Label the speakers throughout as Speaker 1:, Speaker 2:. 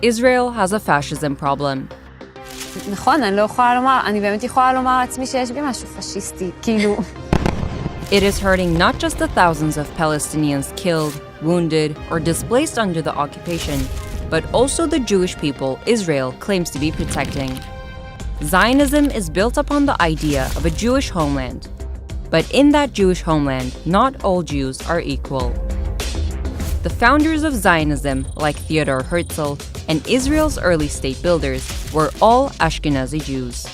Speaker 1: Israel has a fascism problem.
Speaker 2: נכון, אני באמת יכולה לומר לעצמי שיש בי משהו פשיסטי, כאילו...
Speaker 1: It is hurting not just the thousands of Palestinians killed, wounded, or displaced under the occupation, but also the Jewish people Israel claims to be protecting. Zionism is built upon the idea of a Jewish homeland. But in that Jewish homeland, not all Jews are equal. The founders of Zionism, like Theodor Herzl, and Israel's early state builders, were all Ashkenazi Jews.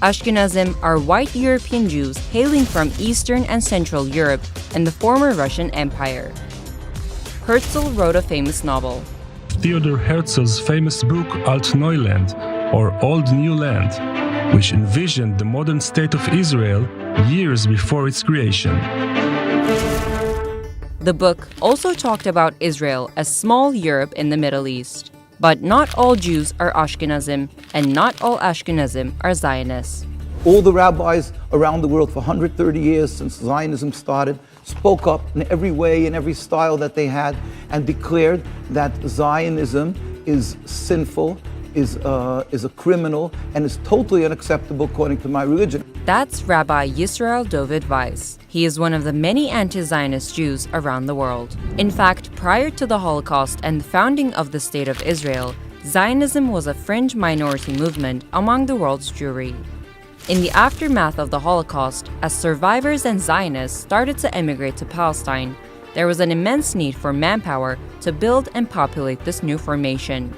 Speaker 1: Ashkenazim are white European Jews hailing from Eastern and Central Europe and the former Russian Empire. Herzl wrote a famous novel.
Speaker 3: Theodor Herzl's famous book Alt Neuland, or Old New Land, which envisioned the modern state of Israel years before its creation.
Speaker 1: The book also talked about Israel as small Europe in the Middle East. But not all Jews are Ashkenazim, and not all Ashkenazim are Zionists.
Speaker 4: All the rabbis around the world for 130 years since Zionism started spoke up in every way, in every style that they had, and declared that Zionism is sinful, is a criminal, and is totally unacceptable according to my religion.
Speaker 1: That's Rabbi Yisrael David Weiss. He is one of the many anti-Zionist Jews around the world. In fact, prior to the Holocaust and the founding of the State of Israel, Zionism was a fringe minority movement among the world's Jewry. In the aftermath of the Holocaust, as survivors and Zionists started to emigrate to Palestine, there was an immense need for manpower to build and populate this new formation.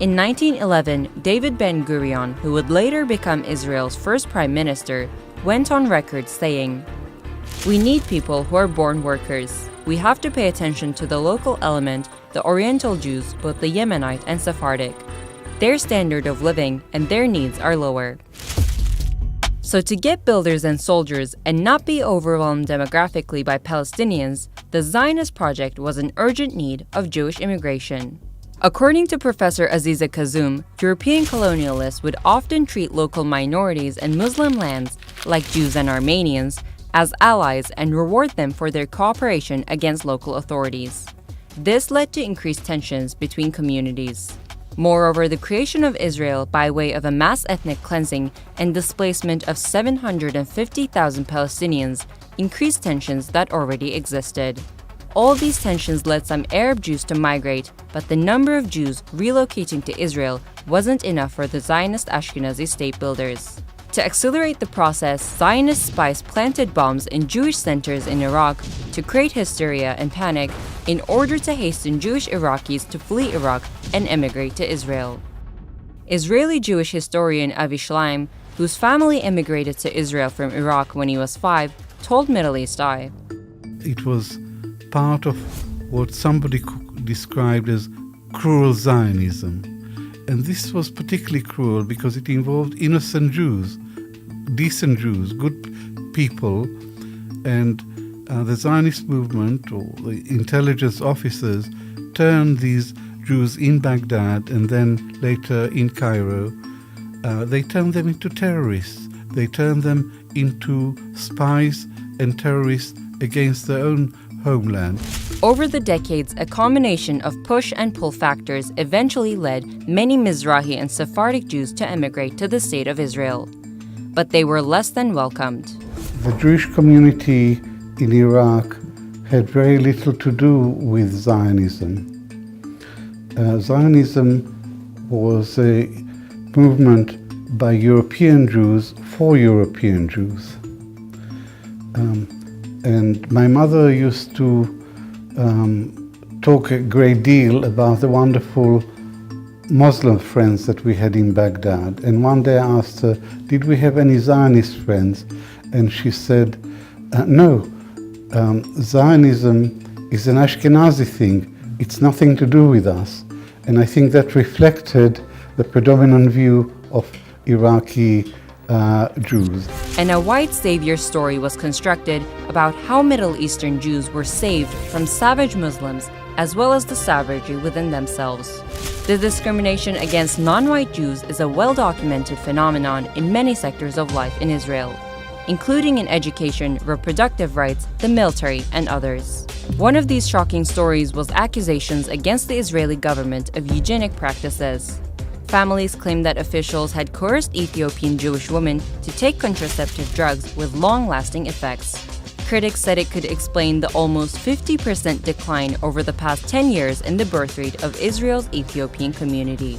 Speaker 1: In 1911, David Ben-Gurion, who would later become Israel's first prime minister, went on record saying, "We need people who are born workers. We have to pay attention to the local element, the Oriental Jews, both the Yemenite and Sephardic. Their standard of living and their needs are lower." So to get builders and soldiers and not be overwhelmed demographically by Palestinians, the Zionist project was an urgent need of Jewish immigration. According to Professor Aziza Kazum, European colonialists would often treat local minorities and Muslim lands, like Jews and Armenians, as allies and reward them for their cooperation against local authorities. This led to increased tensions between communities. Moreover, the creation of Israel by way of a mass ethnic cleansing and displacement of 750,000 Palestinians increased tensions that already existed. All these tensions led some Arab Jews to migrate, but the number of Jews relocating to Israel wasn't enough for the Zionist Ashkenazi state builders. To accelerate the process, Zionist spies planted bombs in Jewish centers in Iraq to create hysteria and panic in order to hasten Jewish Iraqis to flee Iraq and emigrate to Israel. Israeli Jewish historian Avi Shleim, whose family immigrated to Israel from Iraq when he was 5, told Middle East Eye.
Speaker 5: It was part of what somebody described as cruel Zionism. And this was particularly cruel because it involved innocent Jews, decent Jews, good people, and the Zionist movement or the intelligence officers turned these Jews in Baghdad and then later in Cairo. They turned them into terrorists. They turned them into spies and terrorists against their own homeland.
Speaker 1: Over the decades, a combination of push and pull factors eventually led many Mizrahi and Sephardic Jews to emigrate to the State of Israel. But they were less than welcomed.
Speaker 5: The Jewish community in Iraq had very little to do with Zionism. Zionism was a movement by European Jews for European Jews. And my mother used to talk a great deal about the wonderful Muslim friends that we had in Baghdad. And one day I asked her, did we have any Zionist friends? And she said, no, Zionism is an Ashkenazi thing. It's nothing to do with us. And I think that reflected the predominant view of Iraqi Jews.
Speaker 1: And a white savior story was constructed about how Middle Eastern Jews were saved from savage Muslims as well as the savagery within themselves. The discrimination against non-white Jews is a well-documented phenomenon in many sectors of life in Israel. including in education, reproductive rights, the military, and others. One of these shocking stories was accusations against the Israeli government of eugenic practices. Families claimed that officials had coerced Ethiopian Jewish women to take contraceptive drugs with long-lasting effects. Critics said it could explain the almost 50% decline over the past 10 years in the birth rate of Israel's Ethiopian community.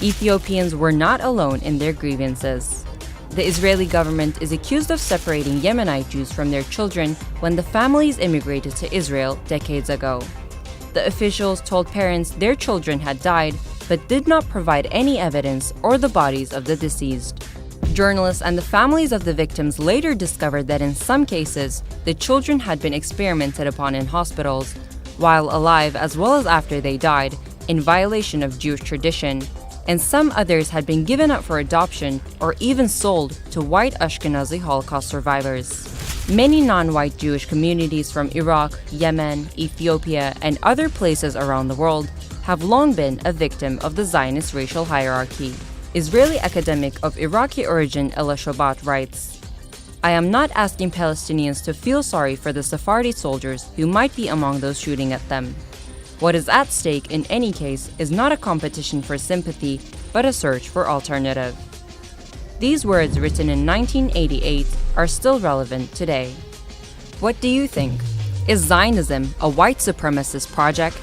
Speaker 1: Ethiopians were not alone in their grievances. The Israeli government is accused of separating Yemenite Jews from their children when the families immigrated to Israel decades ago. The officials told parents their children had died, but did not provide any evidence or the bodies of the deceased. Journalists and the families of the victims later discovered that in some cases, the children had been experimented upon in hospitals, while alive as well as after they died, in violation of Jewish tradition, and some others had been given up for adoption or even sold to white Ashkenazi Holocaust survivors. Many non-white Jewish communities from Iraq, Yemen, Ethiopia, and other places around the world have long been a victim of the Zionist racial hierarchy. Israeli academic of Iraqi origin Ella Shobat writes, "I am not asking Palestinians to feel sorry for the Sephardi soldiers who might be among those shooting at them. What is at stake in any case is not a competition for sympathy, but a search for alternative." These words, written in 1988, are still relevant today. What do you think? Is Zionism a white supremacist project?